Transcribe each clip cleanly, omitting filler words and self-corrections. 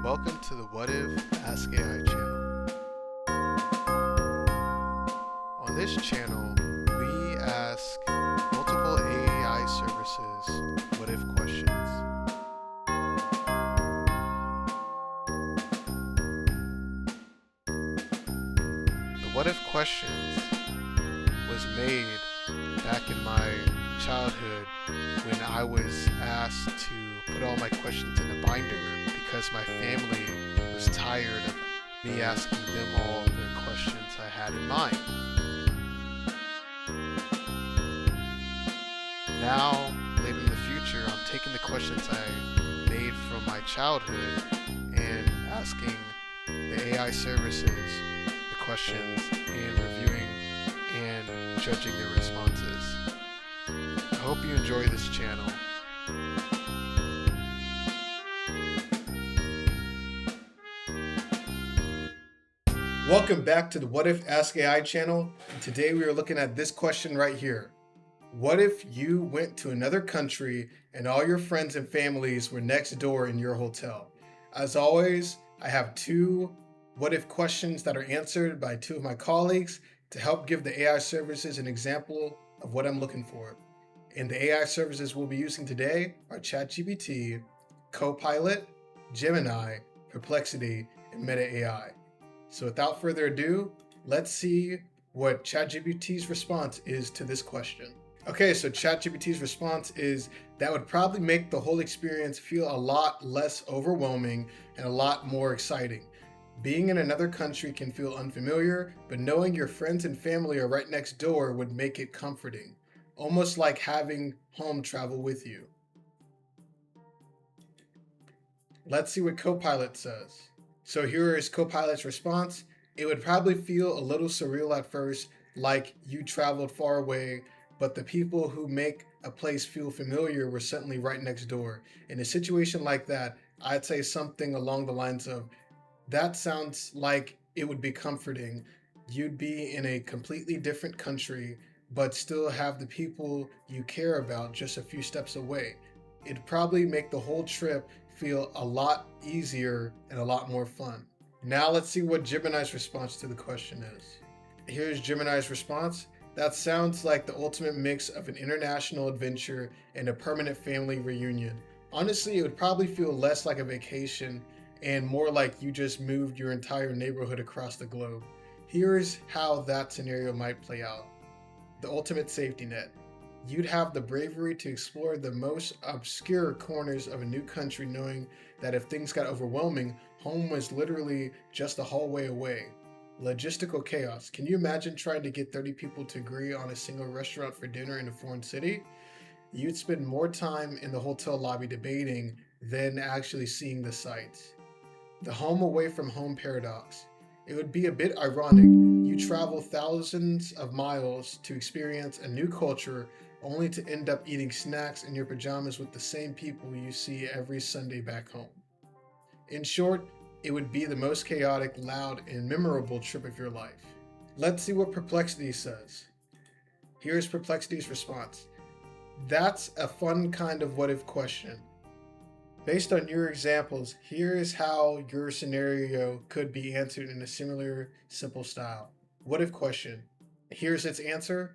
welcome to the What If Ask AI channel. On this channel, we ask multiple AI services what if questions. The what if questions was made back in my childhood when I was asked to put all my questions in a binder because my family was tired of me asking them all the questions I had in mind. Now, later in the future, I'm taking the questions I made from my childhood and asking the AI services the questions and reviewing and judging their responses. I hope you enjoy this channel. Welcome back to the What If Ask AI channel. And today we are looking at this question right here. What if you went to another country and all your friends and families were next door in your hotel? As always, I have two what if questions that are answered by two of my colleagues to help give the AI services an example of what I'm looking for. And the AI services we'll be using today are ChatGPT, Copilot, Gemini, Perplexity, and Meta AI. So without further ado, let's see what ChatGPT's response is to this question. Okay, so ChatGPT's response is that would probably make the whole experience feel a lot less overwhelming and a lot more exciting. Being in another country can feel unfamiliar, but knowing your friends and family are right next door would make it comforting, almost like having home travel with you. Let's see what Copilot says. So here is Copilot's response. It would probably feel a little surreal at first, like you traveled far away, but the people who make a place feel familiar were certainly right next door. In a situation like that, I'd say something along the lines of, that sounds like it would be comforting. You'd be in a completely different country, but still have the people you care about just a few steps away. It'd probably make the whole trip feel a lot easier and a lot more fun. Now let's see what Gemini's response to the question is. Here's Gemini's response. That sounds like the ultimate mix of an international adventure and a permanent family reunion. Honestly, it would probably feel less like a vacation and more like you just moved your entire neighborhood across the globe. Here's how that scenario might play out. The ultimate safety net. You'd have the bravery to explore the most obscure corners of a new country, knowing that if things got overwhelming, home was literally just a hallway away. Logistical chaos. Can you imagine trying to get 30 people to agree on a single restaurant for dinner in a foreign city? You'd spend more time in the hotel lobby debating than actually seeing the sights. The home away from home paradox. It would be a bit ironic. You travel thousands of miles to experience a new culture only to end up eating snacks in your pajamas with the same people you see every Sunday back home. In short, it would be the most chaotic, loud, and memorable trip of your life. Let's see what Perplexity says. Here's Perplexity's response. That's a fun kind of what if question. Based on your examples, here is how your scenario could be answered in a similar, simple style. What if question. Here's its answer.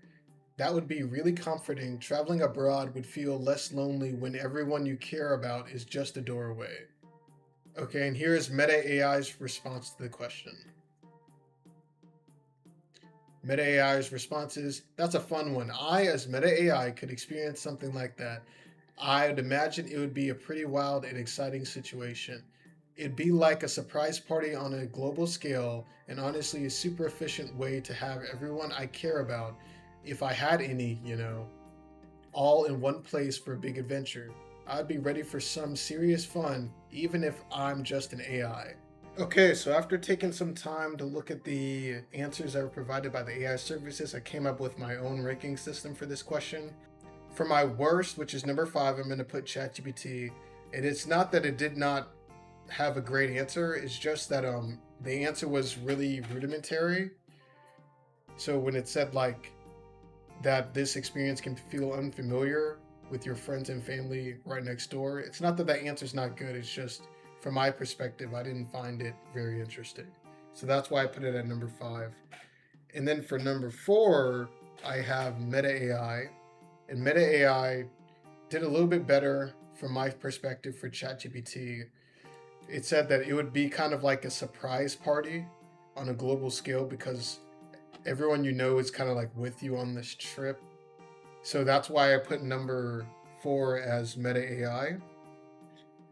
That would be really comforting. Traveling abroad would feel less lonely when everyone you care about is just a door away. Okay, and here is Meta AI's response to the question. Meta AI's response is, that's a fun one. I, as Meta AI, could experience something like that. I'd imagine it would be a pretty wild and exciting situation. It'd be like a surprise party on a global scale, and honestly a super efficient way to have everyone I care about, if I had any, all in one place for a big adventure. I'd be ready for some serious fun, even if I'm just an AI. Okay, so after taking some time to look at the answers that were provided by the AI services, I came up with my own ranking system for this question. For my worst, which is number 5, I'm going to put ChatGPT. And it's not that it did not have a great answer, it's just that the answer was really rudimentary. So when it said that this experience can feel unfamiliar with your friends and family right next door, it's not that that answer's not good, it's just from my perspective, I didn't find it very interesting. So that's why I put it at number 5. And then for number 4, I have Meta AI. And Meta AI did a little bit better from my perspective for ChatGPT. It said that it would be kind of like a surprise party on a global scale because everyone you know is kind of like with you on this trip. So that's why I put number 4 as Meta AI.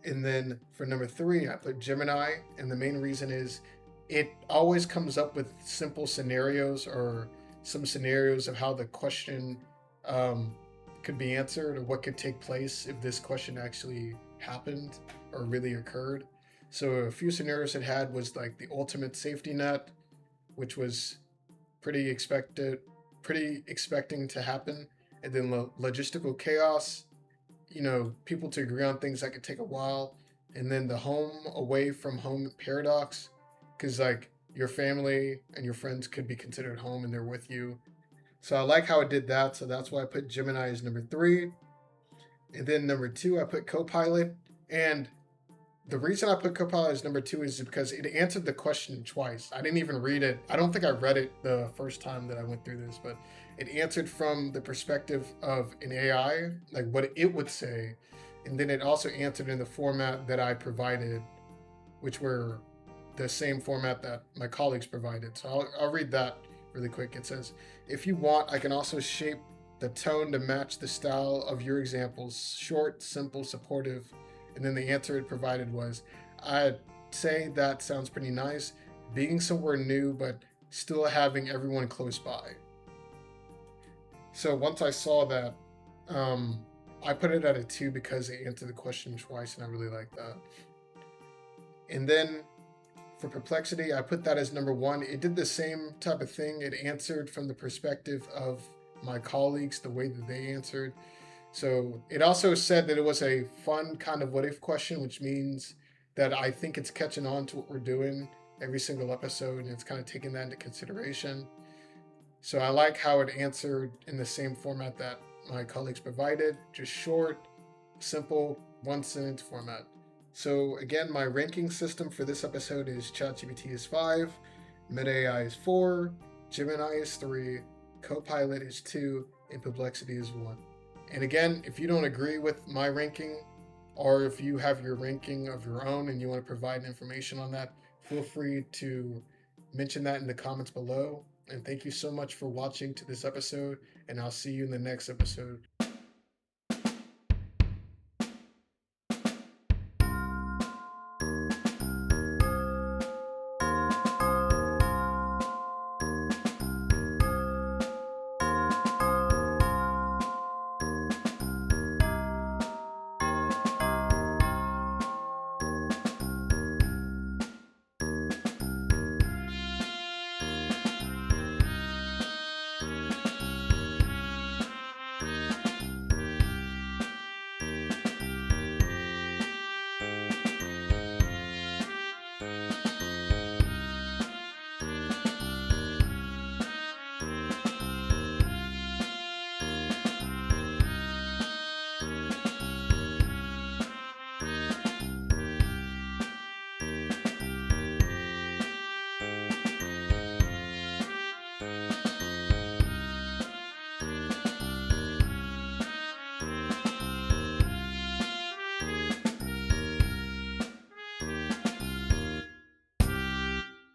And then for number 3, I put Gemini. And the main reason is it always comes up with simple scenarios or some scenarios of how the question um, could be answered or what could take place if this question actually happened or really occurred. So a few scenarios it had was like the ultimate safety net, which was pretty expecting to happen, and then logistical chaos, people to agree on things that could take a while, and then the home away from home paradox, because like your family and your friends could be considered home and they're with you. So I like how it did that. So that's why I put Gemini as number 3, and then number 2 I put Copilot. And the reason I put Copilot as number 2 is because it answered the question twice. I didn't even read it. I don't think I read it the first time that I went through this, but it answered from the perspective of an AI, like what it would say. And then it also answered in the format that I provided, which were the same format that my colleagues provided. So I'll read that really quick. It says, if you want, I can also shape the tone to match the style of your examples: short, simple, supportive. And then the answer it provided was, I'd say that sounds pretty nice, being somewhere new but still having everyone close by. So once I saw that, I put it at a 2 because it answered the question twice, and I really like that. And then for Perplexity, I put that as number 1. It did the same type of thing. It answered from the perspective of my colleagues, the way that they answered. So it also said that it was a fun kind of what if question, which means that I think it's catching on to what we're doing every single episode, and it's kind of taking that into consideration. So I like how it answered in the same format that my colleagues provided, just short, simple, one sentence format. So again, my ranking system for this episode is ChatGPT is 5, Meta AI is 4, Gemini is 3, Copilot is 2, and Perplexity is 1. And again, if you don't agree with my ranking, or if you have your ranking of your own and you want to provide information on that, feel free to mention that in the comments below. And thank you so much for watching to this episode, and I'll see you in the next episode.